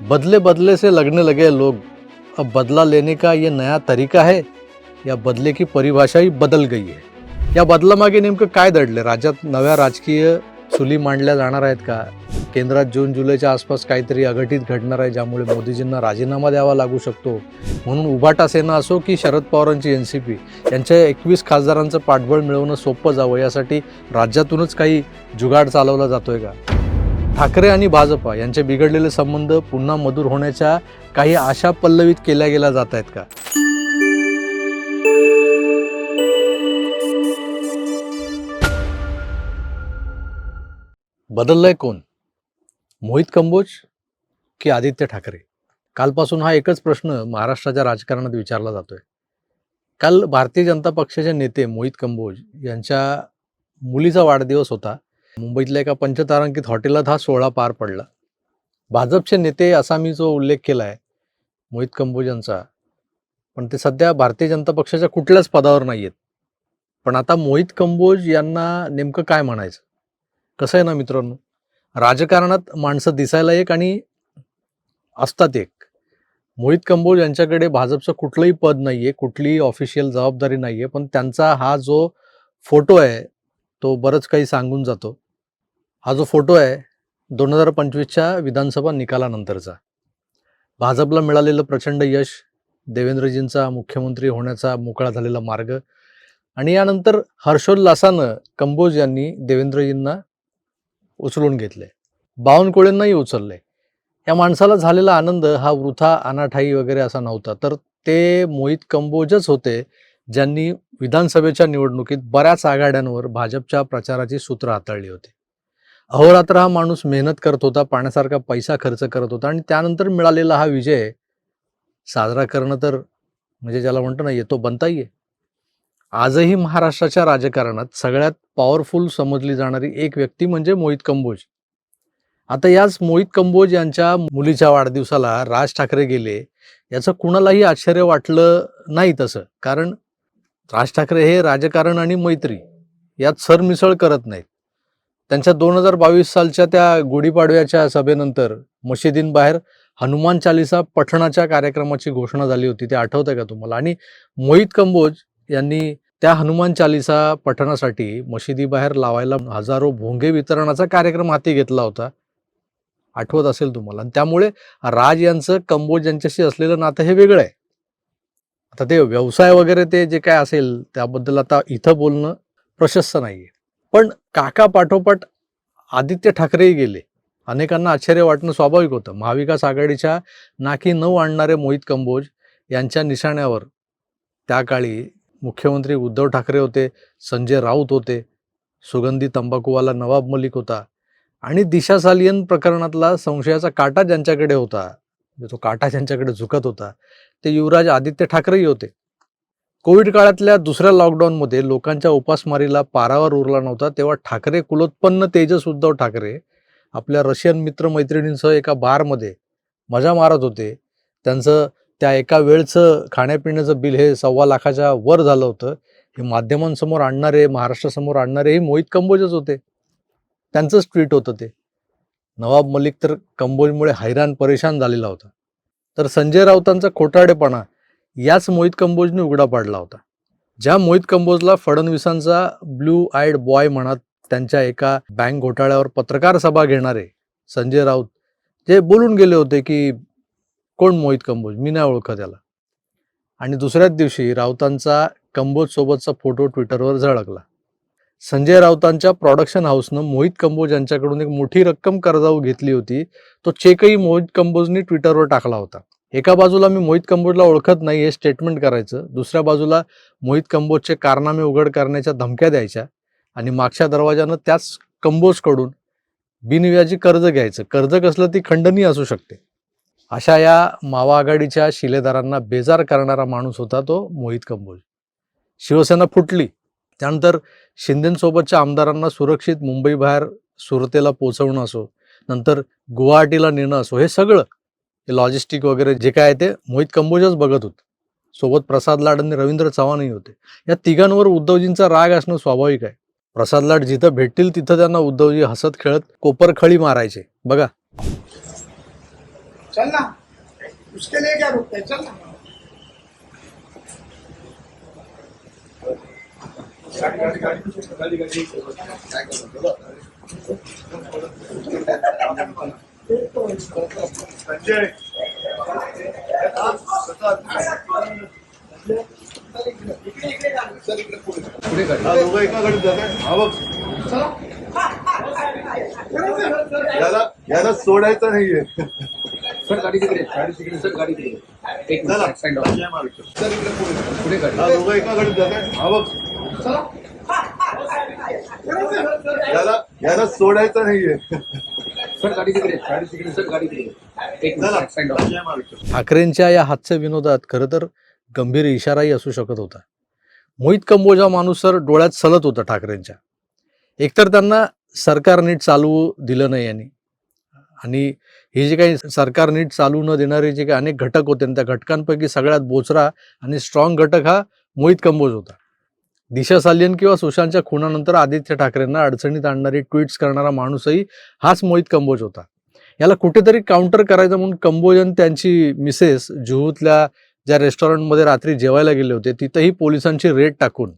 बदले बदले से लगने लगे लोग, अब बदला लेने का ये नया तरीका है या बदले की परिभाषा ही बदल गई है. या बदलामागे नेमकं काय दडले? राज्यात नव्या राजकीय चुली मांडल्या जाणार आहेत का? केंद्रात जून जुलैच्या आसपास काहीतरी अघटित घडणार आहे ज्यामुळे मोदीजींना राजीनामा द्यावा लागू शकतो म्हणून उभाटा सेना असो की शरद पवारांची एनसीपी यांच्या 21 खासदारांचं पाठबळ मिळवणं सोपं जावं यासाठी राज्यातूनच काही जुगाड चालवला जातोय का? ठाकरे आणि भाजपा यांचे बिघडलेले संबंध पुन्हा मधुर होण्याच्या काही आशा पल्लवित केल्या गेल्या जात आहेत का? बदललंय कोण? मोहित कंबोज की आदित्य ठाकरे? कालपासून हा एकच प्रश्न महाराष्ट्राच्या राजकारणात विचारला जातोय. काल भारतीय जनता पक्षाचे नेते मोहित कंबोज यांच्या मुलीचा वाढदिवस होता. मुंबईतल्या एका पंचतारांकित हॉटेलात हा सोहळा पार पडला. भाजपचे नेते असा मी जो उल्लेख केला आहे मोहित कंबोज यांचा, पण ते सध्या भारतीय जनता पक्षाच्या कुठल्याच पदावर नाही आहेत. पण आता मोहित कंबोज यांना नेमकं काय म्हणायचं? कसं आहे ना मित्रांनो, राजकारणात माणसं दिसायला एक आणि असतात एक. मोहित कंबोज यांच्याकडे भाजपचं कुठलंही पद नाहीये, कुठलीही ऑफिशियल जबाबदारी नाहीये, पण त्यांचा हा जो फोटो आहे तो बरंच काही सांगून जातो. हा जो फोटो आहे 2025च्या विधानसभा निकालानंतरचा. भाजपला मिळालेलं प्रचंड यश, देवेंद्रजींचा मुख्यमंत्री होण्याचा मोकळा झालेला मार्ग आणि यानंतर हर्षोल्लासानं कंबोज यांनी देवेंद्रजींना उचलून घेतले, बावनकुळेंनाही उचलले. या माणसाला झालेला आनंद हा वृथा अनाठाई वगैरे असा नव्हता, तर ते मोहित कंबोजच होते ज्यांनी विधानसभेच्या निवडणुकीत बऱ्याच आघाड्यांवर भाजपच्या प्रचाराची सूत्र हाताळली होती. अहोरात्र हा माणूस मेहनत करत होता, पाण्यासारखा पैसा खर्च करत होता आणि त्यानंतर मिळालेला हा विजय साजरा करणं तर म्हणजे ज्याला म्हणतो ना येतो बनताही. आजही महाराष्ट्राच्या राजकारणात सगळ्यात पॉवरफुल समजली जाणारी एक व्यक्ती म्हणजे मोहित कंबोज. आता याच मोहित कंबोज यांच्या मुलीच्या वाढदिवसाला राज ठाकरे गेले याचं कुणालाही आश्चर्य वाटलं नाही तसं, कारण राज ठाकरे हे राजकारण आणि मैत्री यात सरमिसळ करत नाहीत. त्यांच्या 2022 सालच्या त्या गुढीपाडव्याच्या सभेनंतर मशिदींबाहेर हनुमान चालिसा पठणाच्या कार्यक्रमाची घोषणा झाली होती, ते आठवतंय का तुम्हाला? आणि मोहित कंबोज यांनी त्या हनुमान चालिसा पठणासाठी मशिदीबाहेर लावायला हजारो भोंगे वितरणाचा कार्यक्रम हाती घेतला होता, आठवत असेल तुम्हाला. आणि त्यामुळे राज यांचं कंबोज यांच्याशी असलेलं नातं हे वेगळं आहे. आता ते व्यवसाय वगैरे ते जे काय असेल त्याबद्दल आता इथं बोलणं प्रशस्त नाहीये. पण काका पाठोपाठ आदित्य ठाकरेही गेले. अनेकांना आश्चर्य वाटणं स्वाभाविक होतं. महाविकास आघाडीच्या नाकी नऊ आणणारे मोहित कंबोज यांच्या निशाण्यावर त्या काळी मुख्यमंत्री उद्धव ठाकरे होते, संजय राऊत होते, सुगंधी तंबाखूवाला नवाब मलिक होता आणि दिशा सालियन प्रकरणातला संशयाचा काटा ज्यांच्याकडे होता, तो काटा ज्यांच्याकडे झुकत होता, ते युवराज आदित्य ठाकरेही होते. कोविड काळातल्या दुसऱ्या लॉकडाऊनमध्ये लोकांच्या उपासमारीला पारावर उरला नव्हता, तेव्हा ठाकरे कुलोत्पन्न तेजस उद्धव ठाकरे आपल्या रशियन मित्रमैत्रिणींसह एका बारमध्ये मजा मारत होते. त्यांचं त्या एका वेळचं खाण्यापिण्याचं बिल हे 1.25 लाखाच्या वर झालं होतं. हे माध्यमांसमोर आणणारे, महाराष्ट्रासमोर आणणारे हे मोहित कंबोजच होते. त्यांचंच ट्विट होतं ते. नवाब मलिक तर कंबोजमुळे हैराण परेशान झालेला होता. तर संजय राऊतांचा खोटारडेपणा याच मोहित कंबोजने उघडा पाडला होता. ज्या मोहित कंबोजला फडणवीसांचा ब्लू आयड बॉय म्हणत त्यांच्या एका बँक घोटाळ्यावर पत्रकार सभा घेणारे संजय राऊत जे बोलून गेले होते की कोण मोहित कंबोज, मी नाही ओळखत त्याला. आणि दुसऱ्याच दिवशी राऊतांचा कंबोज सोबतचा फोटो ट्विटरवर झळकला. संजय राऊतांच्या प्रोडक्शन हाऊसनं मोहित कंबोज यांच्याकडून एक मोठी रक्कम कर्जाऊ घेतली होती. तो चेकही मोहित कंबोजनी ट्विटरवर टाकला होता. एका बाजूला मी मोहित कंबोजला ओळखत नाही हे स्टेटमेंट करायचं, दुसऱ्या बाजूला मोहित कंबोजचे कारनामे उघड करण्याच्या धमक्या द्यायच्या आणि मागच्या दरवाजानं त्याच कंबोजकडून बिनव्याजी कर्ज घ्यायचं. कर्ज कसलं ती खंडणी असू शकते. अशा या मावा आघाडीच्या शिलेदारांना बेजार करणारा माणूस होता तो मोहित कंबोज. शिवसेना फुटली, त्यानंतर शिंदेंसोबतच्या आमदारांना सुरक्षित मुंबईबाहेर सुरतेला पोहोचवणं असो, नंतर गुवाहाटीला नेणं असो, हे सगळं लॉजिस्टिक वगैरे जे काय आहे ते मोहित कंबोजच बघत होते. सोबत प्रसाद लाड आणि रवींद्र चव्हाणही होते. या तिघांवर उद्धवजींचा राग असणं स्वाभाविक आहे. प्रसाद लाड जिथं भेटतील तिथं त्यांना उद्धवजी हसत खेळत कोपरखळी मारायचे. बघा, चल ना, उसके लिए क्या रुकते है, चल ना. संजय दोघं एका गाडीत जात आहे. हा बघ, याला सोडायचं नाहीये. सर गाडी तिकडे सर गाडी तिकडे एक चला, साईड जय महाराष्ट्र. सर, इकडे पुढे गाडी हा दोघं एका गाडीत जात आहे. हा बघ, याला सोडायचं नाहीये. सर गाडी तिकडे सर गाडी तिकडे एक चला, साईड जय महाराष्ट्र. ठाकरेंच्या या हास्य विनोदात खरं तर गंभीर इशाराही असू शकत होता. मोहित कंबोज हा माणूस सर डोळ्यात सलत होता ठाकरेंच्या. एकतर त्यांना सरकार नीट चालवू दिलं नाही यांनी, आणि हे जे काही सरकार नीट चालू न देणारे जे काही अनेक घटक होते त्या घटकांपैकी सगळ्यात बोचरा आणि स्ट्रॉंग घटक हा मोहित कंबोज होता. दिशा सालियन किंवा सुशांतच्या खुनानंतर आदित्य ठाकरेंना अडचणीत आणणारी ट्विट्स करणारा माणूसही हाच मोहित कंबोज होता. याला कुठेतरी काउंटर करायचं म्हणून कंबोज आणि त्यांची मिसेस जुहूतल्या ज्या रेस्टॉरंटमध्ये रात्री जेवायला गेले होते तिथंही पोलिसांची रेड टाकून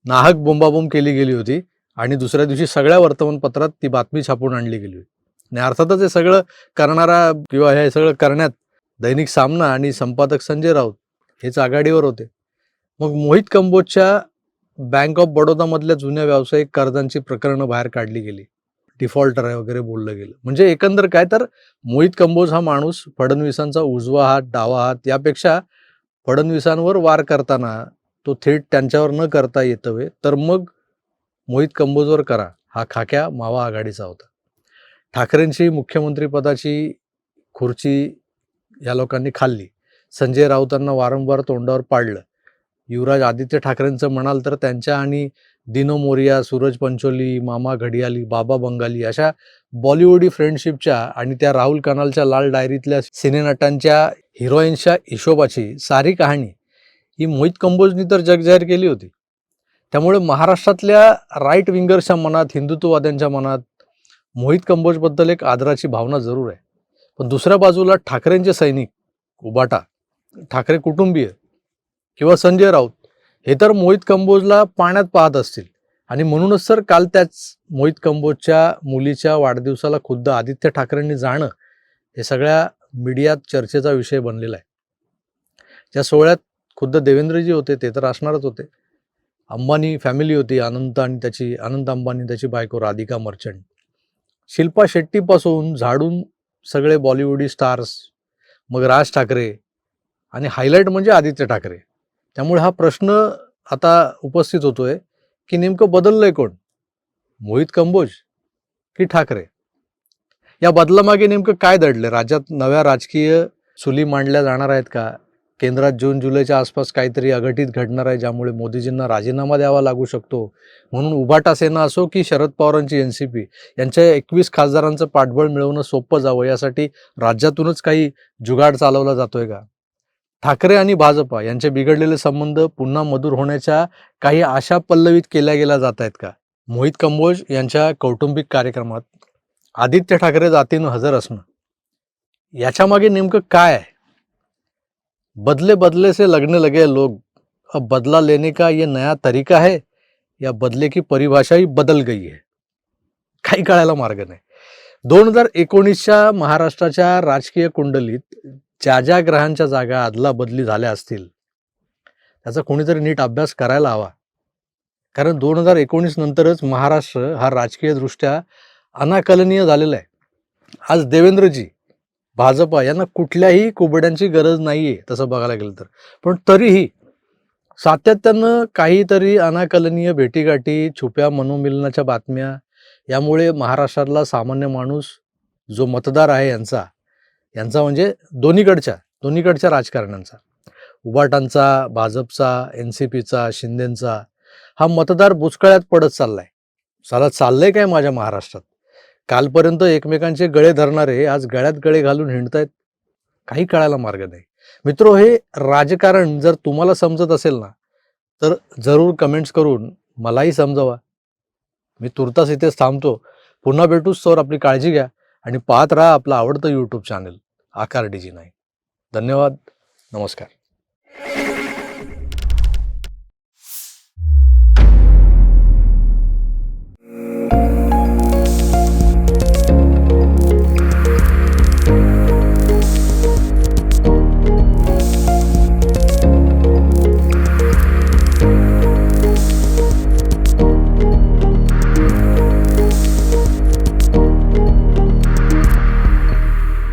नाहक बोंबाबोंब केली गेली होती आणि दुसऱ्या दिवशी सगळ्या वर्तमानपत्रात ती बातमी छापून आणली गेली होती. आणि अर्थातच हे सगळं करणारा किंवा हे सगळं करण्यात दैनिक सामना आणि संपादक संजय राऊत हेच आघाडीवर होते. मग मोहित कंबोजच्या बँक ऑफ बडोदामधल्या जुन्या व्यावसायिक कर्जांची प्रकरणं बाहेर काढली गेली, डिफॉल्टर आहे वगैरे बोललं गेलं. म्हणजे एकंदर काय तर मोहित कंबोज हा माणूस फडणवीसांचा उजवा हात डावा हात यापेक्षा फडणवीसांवर वार करताना तो थेट त्यांच्यावर न करता येतवे तर मग मोहित कंबोजवर करा हा खाक्या मावा आघाडीचा होता. ठाकरेंची मुख्यमंत्रीपदाची खुर्ची या लोकांनी खाल्ली. संजय राऊतांना वारंवार तोंडावर पाडलं. युवराज आदित्य ठाकरेंचं म्हणाल तर त्यांच्या आणि दिनो मोरिया, सूरज पंचोली, मामा घडियाली, बाबा बंगाली अशा बॉलिवूडी फ्रेंडशिपच्या आणि त्या राहुल कनालच्या लाल डायरीतल्या सिनेनटांच्या हिरोईन्सच्या हिशोबाची सारी कहाणी ही मोहित कंबोजनी तर जगजाहीर केली होती. त्यामुळे महाराष्ट्रातल्या राईट विंगर्सच्या मनात, हिंदुत्ववाद्यांच्या मनात मोहित कंबोजबद्दल एक आदराची भावना जरूर आहे. पण दुसऱ्या बाजूला ठाकरेंचे सैनिक, उबाटा, ठाकरे कुटुंबीय किंवा संजय राऊत हे तर मोहित कंबोजला पाण्यात पाहत असतील. आणि म्हणूनच सर काल त्याच मोहित कंबोजच्या मुलीच्या वाढदिवसाला खुद्द आदित्य ठाकरेंनी जाणं हे सगळ्या मीडियात चर्चेचा विषय बनलेला आहे. त्या सोहळ्यात खुद्द देवेंद्रजी होते, ते तर असणारच होते. अंबानी फॅमिली होती, अनंत अंबानी, त्याची बायको राधिका मर्चंट, शिल्पा शेट्टीपासून झाडून सगळे बॉलिवूडी स्टार्स, मग राज ठाकरे आणि हायलाईट म्हणजे आदित्य ठाकरे. त्यामुळे हा प्रश्न आता उपस्थित होतोय की नेमकं बदललंय कोण, मोहित कंबोज की ठाकरे? या बदलामागे नेमकं काय दडलंय? राज्यात नव्या राजकीय चुली मांडल्या जाणार आहेत का? केंद्रात जून जुलैच्या आसपास काहीतरी अघटित घडणार आहे ज्यामुळे मोदीजींना राजीनामा द्यावा लागू शकतो, म्हणून उभाटा सेना असो की शरद पवारांची एनसीपी यांच्या 21 खासदारांचं पाठबळ मिळवणं सोपं जावं यासाठी राज्यातूनच काही जुगाड चालवला जातोय का? ठाकरे आणि भाजपा यांचे बिघडलेले संबंध पुन्हा मधुर होण्याच्या काही आशा पल्लवित केल्या गेल्या जात आहेत का? मोहित कंबोज यांच्या कौटुंबिक कार्यक्रमात आदित्य ठाकरे जातीनं हजर असणं याच्या मागे नेमकं काय आहे? बदले बदले से लगने लगे लोग, अब बदला लेने का ये नया तरीका है या बदले की परिभाषा ही बदल गई है? काही कळायला मार्ग नाही. 2019च्या महाराष्ट्राच्या राजकीय कुंडलीत ज्या ज्या ग्रहांच्या जागा अदला बदली झाल्या असतील त्याचा कोणीतरी नीट अभ्यास करायला हवा. कारण 2019 नंतरच महाराष्ट्र हा राजकीय दृष्ट्या अनाकलनीय झालेला आहे. आज देवेंद्रजी, भाजपा यांना कुठल्याही कुबड्यांची गरज नाहीये तसं बघायला गेलं तर, पण तरीही सातत्यानं काहीतरी अनाकलनीय भेटीगाठी, छुप्या मनोमिलनाच्या बातम्या यामुळे महाराष्ट्रातला सामान्य माणूस जो मतदार आहे यांचा म्हणजे दोन्हीकडच्या राजकारण्यांचा, उबाटांचा, भाजपचा, एनसीपीचा, शिंदेंचा हा मतदार बुचकळ्यात पडत चाललंय काय माझ्या महाराष्ट्रात? कालपर्यंत एकमेकांचे गळे धरणारे आज गळ्यात गळे घालून हिंडतायत. काही कळायला मार्ग नाही. मित्रो, हे राजकारण जर तुम्हाला समजत असेल ना तर जरूर कमेंट्स करून मलाही समजावा. मी तुर्तास इथेच थांबतो. पुन्हा भेटूच. तर आपली काळजी घ्या आणि पाहत राहा आपलं आवडतं यूट्यूब चॅनल आकार डीजी नाही. धन्यवाद. नमस्कार.